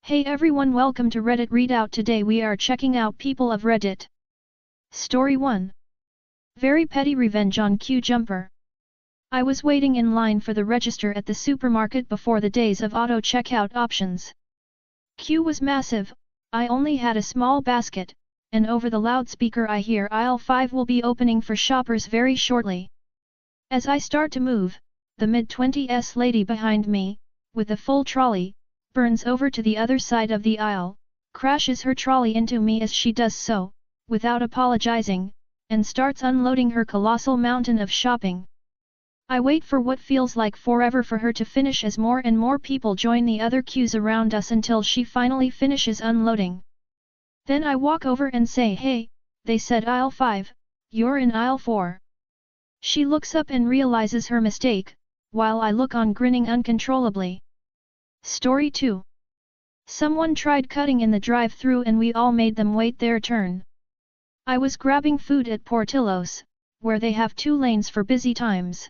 Hey everyone, welcome to Reddit Readout. Today we are checking out People of Reddit. Story 1. Very petty revenge on queue jumper. I was waiting in line for the register at the supermarket before the days of auto checkout options. Queue was massive, I only had a small basket, and over the loudspeaker I hear aisle 5 will be opening for shoppers very shortly. As I start to move, the mid-20s lady behind me, with a full trolley, burns over to the other side of the aisle, crashes her trolley into me as she does so, without apologizing, and starts unloading her colossal mountain of shopping. I wait for what feels like forever for her to finish as more and more people join the other queues around us until she finally finishes unloading. Then I walk over and say, "Hey, they said aisle 5, you're in aisle 4. She looks up and realizes her mistake, while I look on grinning uncontrollably. Story 2. Someone tried cutting in the drive-thru and we all made them wait their turn. I was grabbing food at Portillo's, where they have 2 lanes for busy times.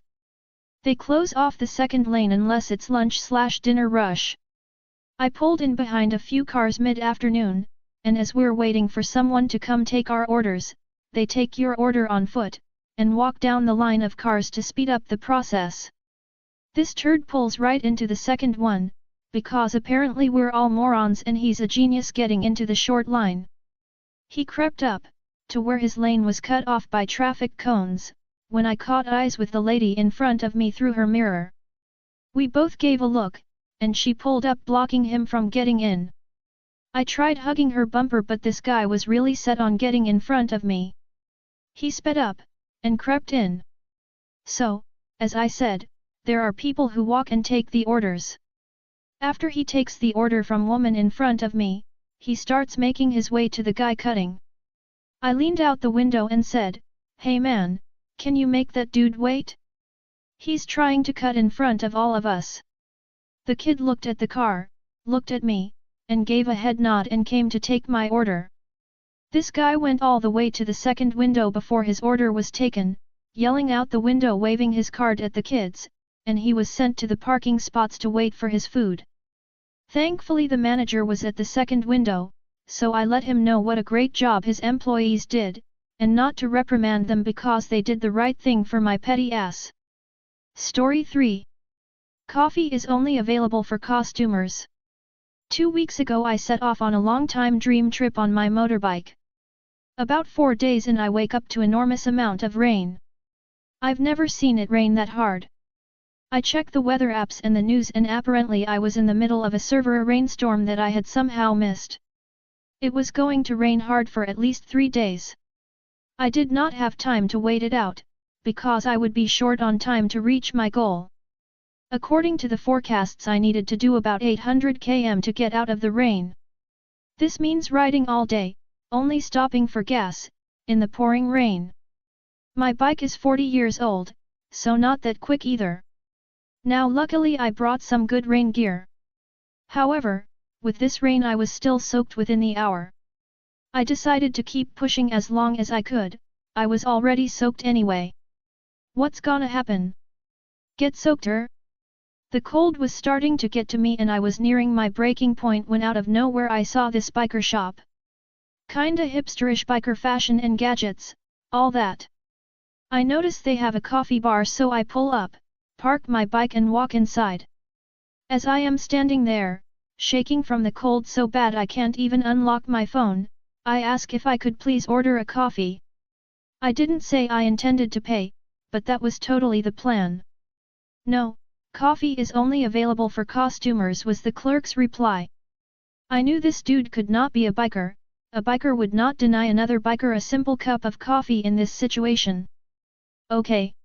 They close off the second lane unless it's lunch/dinner rush. I pulled in behind a few cars mid-afternoon, and as we're waiting for someone to come take our orders, they take your order on foot, and walk down the line of cars to speed up the process. This turd pulls right into the second one, because apparently we're all morons and he's a genius getting into the short line. He crept up to where his lane was cut off by traffic cones, when I caught eyes with the lady in front of me through her mirror. We both gave a look, and she pulled up blocking him from getting in. I tried hugging her bumper but this guy was really set on getting in front of me. He sped up, and crept in. So, as I said, there are people who walk and take the orders. After he takes the order from woman in front of me, he starts making his way to the guy cutting. I leaned out the window and said, "Hey man, can you make that dude wait? He's trying to cut in front of all of us." The kid looked at the car, looked at me, and gave a head nod and came to take my order. This guy went all the way to the second window before his order was taken, yelling out the window waving his card at the kids, and he was sent to the parking spots to wait for his food. Thankfully the manager was at the second window, so I let him know what a great job his employees did, and not to reprimand them because they did the right thing for my petty ass. Story 3. Coffee is only available for costumers. 2 weeks ago I set off on a long-time dream trip on my motorbike. About 4 days and I wake up to enormous amount of rain. I've never seen it rain that hard. I checked the weather apps and the news and apparently I was in the middle of a severe rainstorm that I had somehow missed. It was going to rain hard for at least 3 days. I did not have time to wait it out, because I would be short on time to reach my goal. According to the forecasts I needed to do about 800 km to get out of the rain. This means riding all day, only stopping for gas, in the pouring rain. My bike is 40 years old, so not that quick either. Now luckily I brought some good rain gear. However, with this rain I was still soaked within the hour. I decided to keep pushing as long as I could, I was already soaked anyway. What's gonna happen? Get soaked? The cold was starting to get to me and I was nearing my breaking point when out of nowhere I saw this biker shop. Kinda hipsterish biker fashion and gadgets, all that. I notice they have a coffee bar so I pull up, park my bike and walk inside. As I am standing there, shaking from the cold so bad I can't even unlock my phone, I ask if I could please order a coffee. I didn't say I intended to pay, but that was totally the plan. "No, coffee is only available for costumers," was the clerk's reply. I knew this dude could not be a biker would not deny another biker a simple cup of coffee in this situation. "Okay.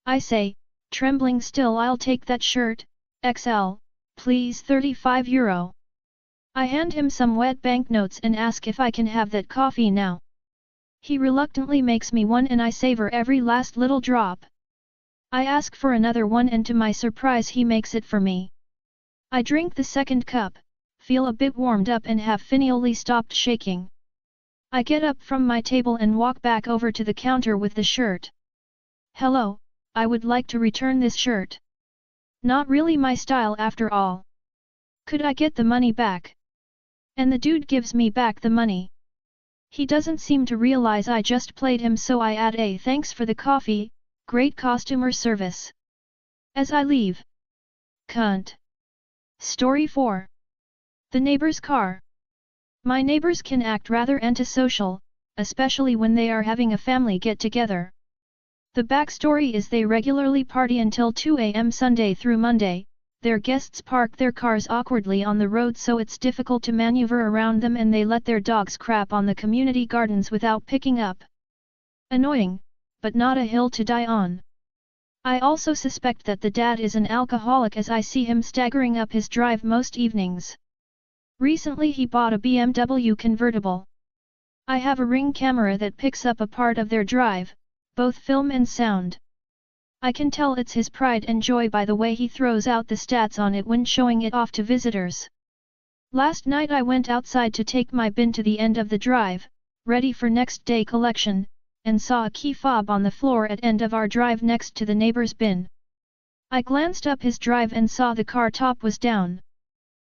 I say, trembling still, I'll take that shirt, XL, please, €35. I hand him some wet banknotes and ask if I can have that coffee now. He reluctantly makes me one and I savor every last little drop. I ask for another one and to my surprise he makes it for me. I drink the second cup, feel a bit warmed up and have finally stopped shaking. I get up from my table and walk back over to the counter with the shirt. "Hello, I would like to return this shirt. Not really my style after all. Could I get the money back?" And the dude gives me back the money. He doesn't seem to realize I just played him, so I add a thanks for the coffee, great customer service. As I leave. Cunt. Story 4. The neighbor's car. My neighbors can act rather antisocial, especially when they are having a family get-together. The backstory is they regularly party until 2 a.m. Sunday through Monday. Their guests park their cars awkwardly on the road, so it's difficult to maneuver around them, and they let their dogs crap on the community gardens without picking up. Annoying, but not a hill to die on. I also suspect that the dad is an alcoholic, as I see him staggering up his drive most evenings. Recently he bought a BMW convertible. I have a Ring camera that picks up a part of their drive, both film and sound. I can tell it's his pride and joy by the way he throws out the stats on it when showing it off to visitors. Last night I went outside to take my bin to the end of the drive, ready for next day collection, and saw a key fob on the floor at end of our drive next to the neighbor's bin. I glanced up his drive and saw the car top was down.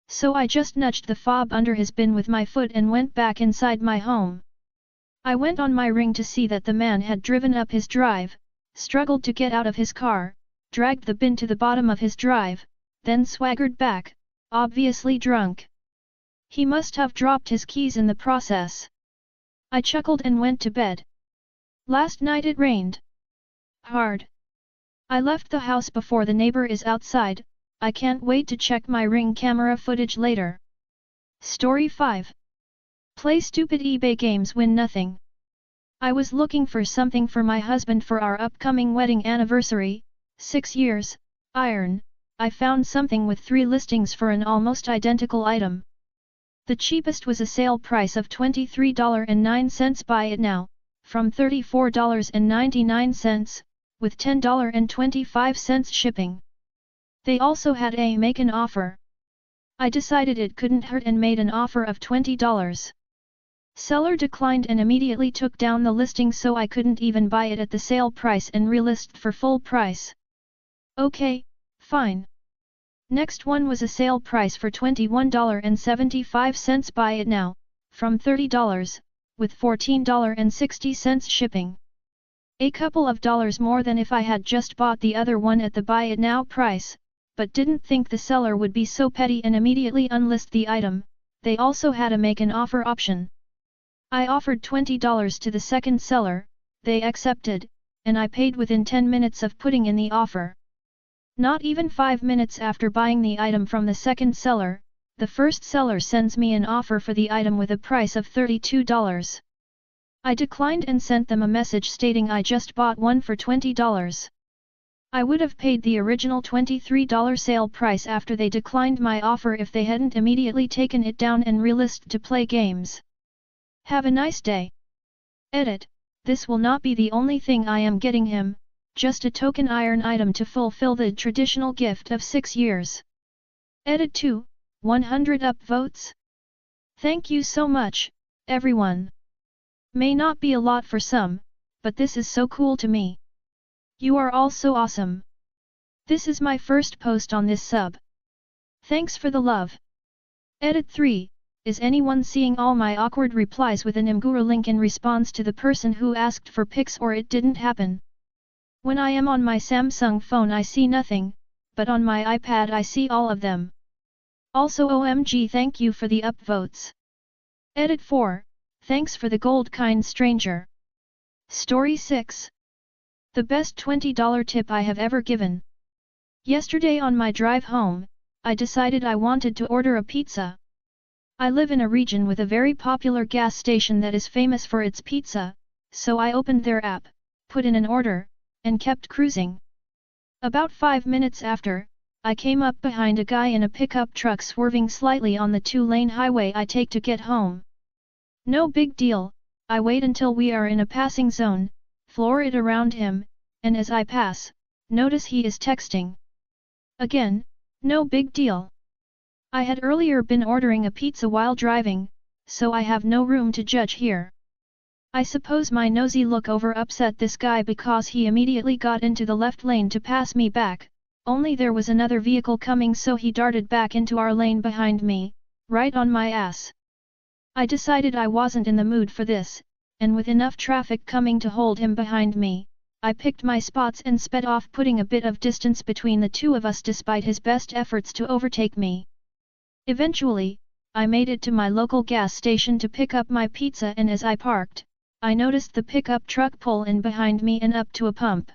So I just nudged the fob under his bin with my foot and went back inside my home. I went on my Ring to see that the man had driven up his drive, struggled to get out of his car, dragged the bin to the bottom of his drive, then swaggered back, obviously drunk. He must have dropped his keys in the process. I chuckled and went to bed. Last night it rained hard. I left the house before the neighbor is outside. I can't wait to check my Ring camera footage later. Story 5. Play stupid eBay games, win nothing. I was looking for something for my husband for our upcoming wedding anniversary, 6 years, iron. I found something with 3 listings for an almost identical item. The cheapest was a sale price of $23.09, buy it now, from $34.99, with $10.25 shipping. They also had a make an offer. I decided it couldn't hurt and made an offer of $20. Seller declined and immediately took down the listing, so I couldn't even buy it at the sale price and relisted for full price. Okay, fine. Next one was a sale price for $21.75, buy it now, from $30, with $14.60 shipping. A couple of dollars more than if I had just bought the other one at the buy it now price, but didn't think the seller would be so petty and immediately unlist the item. They also had a make an offer option. I offered $20 to the second seller, they accepted, and I paid within 10 minutes of putting in the offer. Not even 5 minutes after buying the item from the second seller, the first seller sends me an offer for the item with a price of $32. I declined and sent them a message stating I just bought one for $20. I would have paid the original $23 sale price after they declined my offer if they hadn't immediately taken it down and relisted to play games. Have a nice day. Edit. This will not be the only thing I am getting him, just a token iron item to fulfill the traditional gift of 6 years. Edit 2, 100 upvotes. Thank you so much, everyone. May not be a lot for some, but this is so cool to me. You are all so awesome. This is my first post on this sub. Thanks for the love. Edit 3. Is anyone seeing all my awkward replies with an Imgur link in response to the person who asked for pics, or it didn't happen? When I am on my Samsung phone I see nothing, but on my iPad I see all of them. Also OMG, thank you for the upvotes. Edit 4. Thanks for the gold, kind stranger. Story 6. The best $20 tip I have ever given. Yesterday on my drive home, I decided I wanted to order a pizza. I live in a region with a very popular gas station that is famous for its pizza, so I opened their app, put in an order, and kept cruising. About 5 minutes after, I came up behind a guy in a pickup truck swerving slightly on the 2-lane highway I take to get home. No big deal, I wait until we are in a passing zone, floor it around him, and as I pass, notice he is texting. Again, no big deal. I had earlier been ordering a pizza while driving, so I have no room to judge here. I suppose my nosy look over upset this guy because he immediately got into the left lane to pass me back, only there was another vehicle coming, so he darted back into our lane behind me, right on my ass. I decided I wasn't in the mood for this, and with enough traffic coming to hold him behind me, I picked my spots and sped off, putting a bit of distance between the two of us despite his best efforts to overtake me. Eventually, I made it to my local gas station to pick up my pizza, and as I parked, I noticed the pickup truck pull in behind me and up to a pump.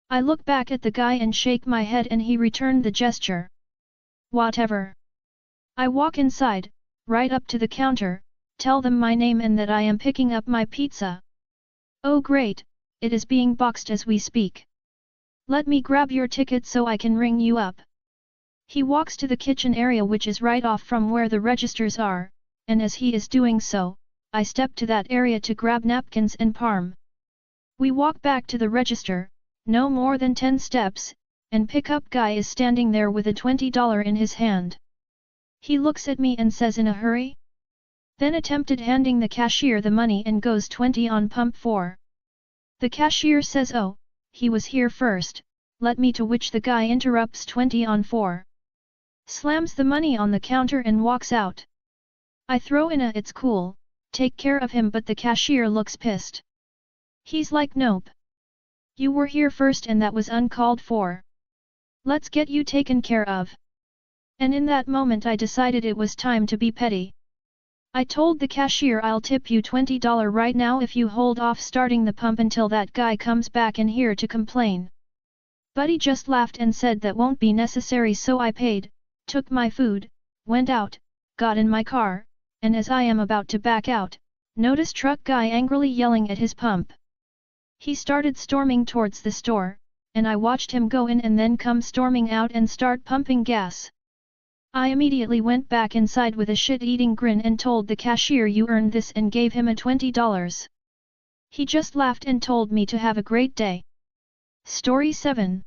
I look back at the guy and shake my head, and he returned the gesture. Whatever. I walk inside, right up to the counter, tell them my name and that I am picking up my pizza. Oh great, it is being boxed as we speak. Let me grab your ticket so I can ring you up. He walks to the kitchen area, which is right off from where the registers are, and as he is doing so, I step to that area to grab napkins and parm. We walk back to the register, no more than 10 steps, and pickup guy is standing there with a $20 in his hand. He looks at me and says in a hurry. Then attempted handing the cashier the money and goes 20 on pump 4. The cashier says, oh, he was here first, let me, to which the guy interrupts, 20 on 4. Slams the money on the counter and walks out. I throw in a it's cool, take care of him, but the cashier looks pissed. He's like, nope. You were here first and that was uncalled for. Let's get you taken care of. And in that moment I decided it was time to be petty. I told the cashier, I'll tip you $20 right now if you hold off starting the pump until that guy comes back in here to complain. Buddy just laughed and said that won't be necessary, so I paid, took my food, went out, got in my car, and as I am about to back out, noticed truck guy angrily yelling at his pump. He started storming towards the store, and I watched him go in and then come storming out and start pumping gas. I immediately went back inside with a shit-eating grin and told the cashier, you earned this, and gave him a $20. He just laughed and told me to have a great day. Story 7.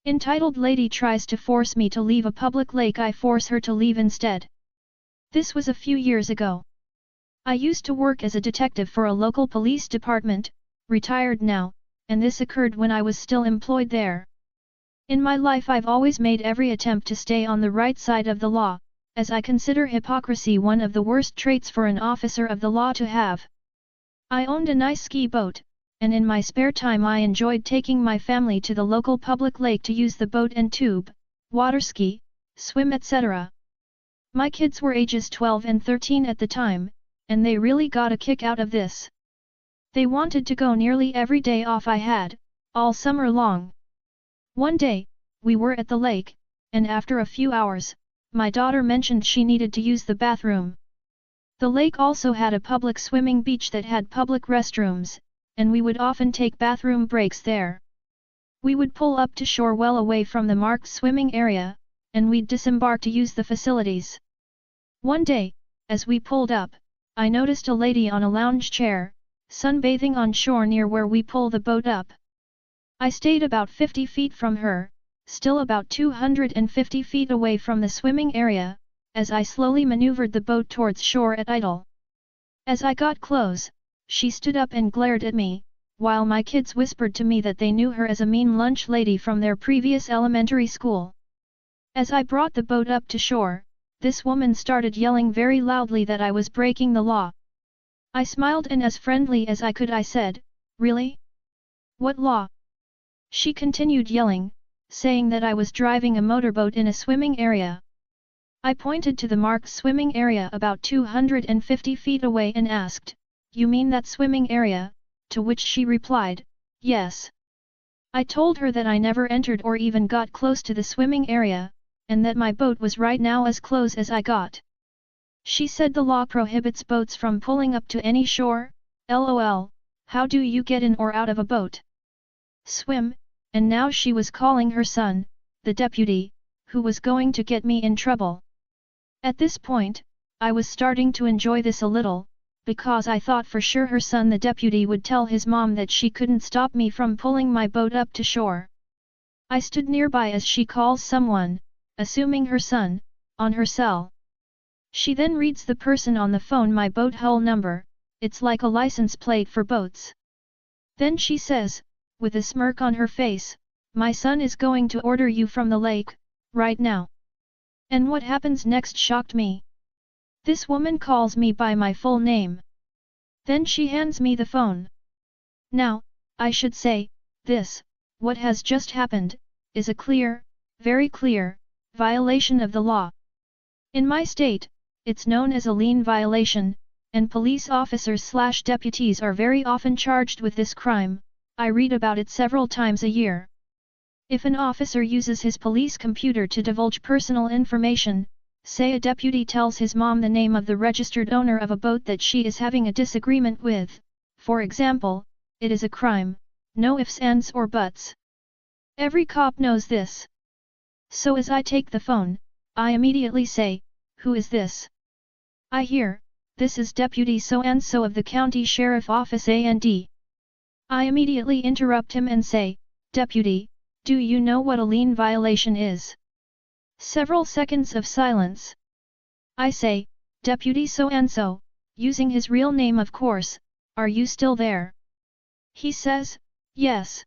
Entitled Lady Tries to Force Me to Leave a Public Lake, I Force Her to Leave Instead. This was a few years ago. I used to work as a detective for a local police department, retired now, and this occurred when I was still employed there. In my life I've always made every attempt to stay on the right side of the law, as I consider hypocrisy one of the worst traits for an officer of the law to have. I owned a nice ski boat, and in my spare time I enjoyed taking my family to the local public lake to use the boat and tube, water ski, swim, etc. My kids were ages 12 and 13 at the time, and they really got a kick out of this. They wanted to go nearly every day off I had, all summer long. One day, we were at the lake, and after a few hours, my daughter mentioned she needed to use the bathroom. The lake also had a public swimming beach that had public restrooms, and we would often take bathroom breaks there. We would pull up to shore well away from the marked swimming area, and we'd disembark to use the facilities. One day, as we pulled up, I noticed a lady on a lounge chair, sunbathing on shore near where we pull the boat up. I stayed about 50 feet from her, still about 250 feet away from the swimming area, as I slowly maneuvered the boat towards shore at idle. As I got close, she stood up and glared at me, while my kids whispered to me that they knew her as a mean lunch lady from their previous elementary school. As I brought the boat up to shore, this woman started yelling very loudly that I was breaking the law. I smiled and as friendly as I could I said, "Really? What law?" She continued yelling, saying that I was driving a motorboat in a swimming area. I pointed to the marked swimming area about 250 feet away and asked, "You mean that swimming area?" To which she replied, "Yes." I told her that I never entered or even got close to the swimming area, and that my boat was right now as close as I got. She said the law prohibits boats from pulling up to any shore. LOL, how do you get in or out of a boat? Swim. And now she was calling her son, the deputy, who was going to get me in trouble. At this point, I was starting to enjoy this a little, because I thought for sure her son the deputy would tell his mom that she couldn't stop me from pulling my boat up to shore. I stood nearby as she calls someone, assuming her son, on her cell. She then reads the person on the phone my boat hull number, it's like a license plate for boats. Then she says, with a smirk on her face, "My son is going to order you from the lake, right now." And what happens next shocked me. This woman calls me by my full name. Then she hands me the phone. Now, I should say, this, what has just happened, is a clear, very clear, violation of the law. In my state, it's known as a lien violation, and police officers/deputies are very often charged with this crime. I read about it several times a year. If an officer uses his police computer to divulge personal information, say a deputy tells his mom the name of the registered owner of a boat that she is having a disagreement with, for example, it is a crime, no ifs, ands or buts. Every cop knows this. So as I take the phone, I immediately say, "Who is this?" I hear, "This is Deputy so-and-so of the County Sheriff Office and." I immediately interrupt him and say, "Deputy, do you know what a lien violation is?" Several seconds of silence. I say, "Deputy so-and-so," using his real name of course, "are you still there?" He says, "Yes."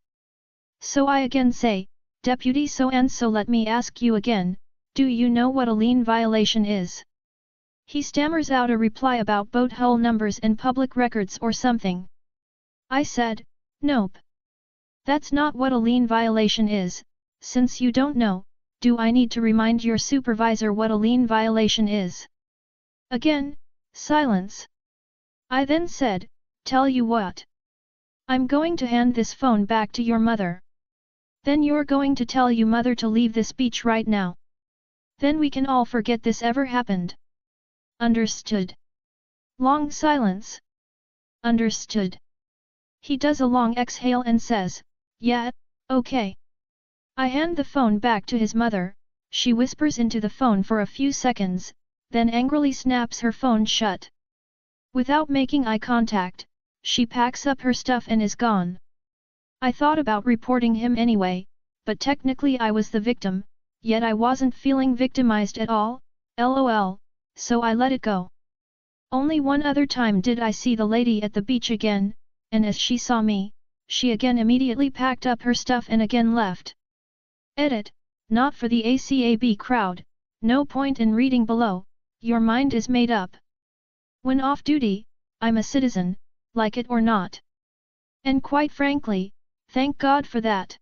So I again say, "Deputy so-and-so, let me ask you again, do you know what a lien violation is?" He stammers out a reply about boat hull numbers and public records or something. I said, "Nope. That's not what a lien violation is. Since you don't know, do I need to remind your supervisor what a lien violation is?" Again, silence. I then said, "Tell you what. I'm going to hand this phone back to your mother. Then you're going to tell your mother to leave this beach right now. Then we can all forget this ever happened. Understood?" Long silence. "Understood." He does a long exhale and says, "Yeah, okay." I hand the phone back to his mother. She whispers into the phone for a few seconds, then angrily snaps her phone shut. Without making eye contact, she packs up her stuff and is gone. I thought about reporting him anyway, but technically I was the victim, yet I wasn't feeling victimized at all, lol, so I let it go. Only one other time did I see the lady at the beach again, and as she saw me, she again immediately packed up her stuff and again left. Edit, not for the ACAB crowd, no point in reading below, your mind is made up. When off duty, I'm a citizen, like it or not. And quite frankly, thank God for that.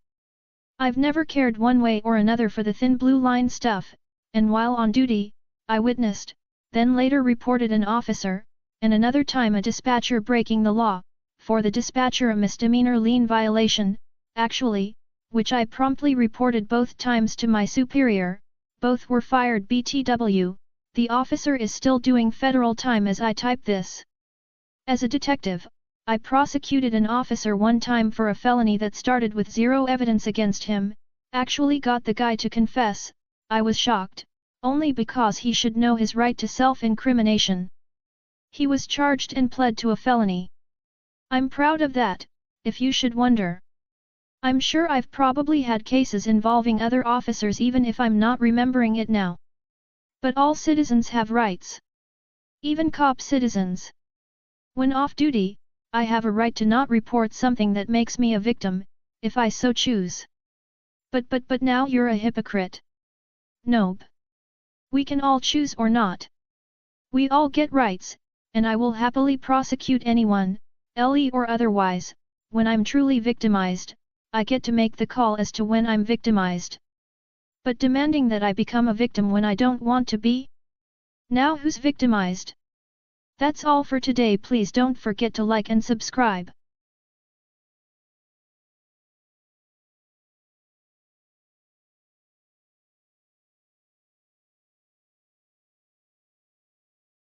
I've never cared one way or another for the thin blue line stuff, and while on duty, I witnessed, then later reported an officer, and another time a dispatcher breaking the law, for the dispatcher a misdemeanor lien violation, actually, which I promptly reported both times to my superior. Both were fired BTW, the officer is still doing federal time as I type this. As a detective, I prosecuted an officer one time for a felony that started with zero evidence against him, actually got the guy to confess. I was shocked, only because he should know his right to self-incrimination. He was charged and pled to a felony. I'm proud of that, if you should wonder. I'm sure I've probably had cases involving other officers even if I'm not remembering it now. But all citizens have rights. Even cop citizens. When off duty, I have a right to not report something that makes me a victim, if I so choose. But now you're a hypocrite. Nope. We can all choose or not. We all get rights, and I will happily prosecute anyone, LE or otherwise, when I'm truly victimized. I get to make the call as to when I'm victimized. But demanding that I become a victim when I don't want to be? Now who's victimized? That's all for today. Please don't forget to like and subscribe.